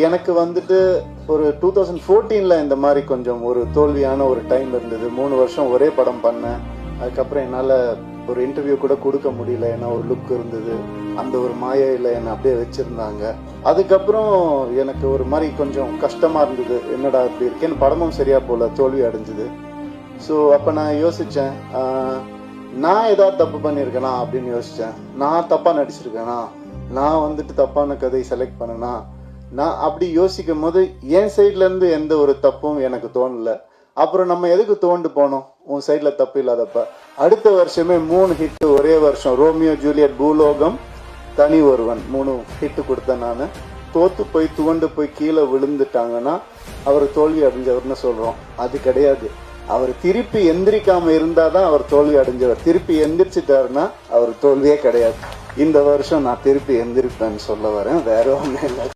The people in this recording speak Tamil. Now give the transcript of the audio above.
எனக்கு வந்துட்டு ஒரு 2014 இந்த மாதிரி கொஞ்சம் ஒரு தோல்வியான ஒரு டைம் இருந்தது. 3 வருஷம் ஒரே படம் பண்ணேன். அதுக்கப்புறம் என்னால் ஒரு இன்டர்வியூ கூட கொடுக்க முடியல. ஏன்னா ஒரு லுக் இருந்தது, அந்த ஒரு மாயையில் என்னை அப்படியே வச்சிருந்தாங்க. அதுக்கப்புறம் எனக்கு ஒரு மாதிரி கொஞ்சம் கஷ்டமா இருந்தது, என்னடா இப்படி இருக்கேன்னு. படமும் சரியா போல, தோல்வி அடைஞ்சுது. ஸோ அப்போ நான் யோசித்தேன், நான் ஏதாவது தப்பு பண்ணியிருக்கேனா அப்படின்னு யோசித்தேன். நான் தப்பாக நடிச்சிருக்கேனா, நான் வந்துட்டு தப்பான கதை செலக்ட் பண்ணனா, நான் அப்படி யோசிக்கும் போது என் சைட்லேருந்து எந்த ஒரு தப்பும் எனக்கு தோணலை. அப்புறம் நம்ம எதுக்கு தோண்டு போனோம், உன் சைடில் தப்பு இல்லாதப்ப. அடுத்த வருஷமே 3 ஹிட்டு ஒரே வருஷம். ரோமியோ ஜூலியட், பூலோகம், தனி ஒருவன் 3 ஹிட்டு கொடுத்தேன். நான் தோத்து போய் துவண்டு போய் கீழே விழுந்துட்டாங்கன்னா அவர் தோல்வி அடைஞ்சவர்னு சொல்கிறோம். அது கிடையாது. அவர் திருப்பி எந்திரிக்காம இருந்தாதான் அவர் தோல்வி அடைஞ்சவர். திருப்பி எந்திரிச்சிட்டாருன்னா அவர் தோல்வியே கிடையாது. இந்த வருஷம் நான் திருப்பி எந்திரிப்பேன்னு சொல்ல வரேன், வேற ஒன்றும் இல்லை.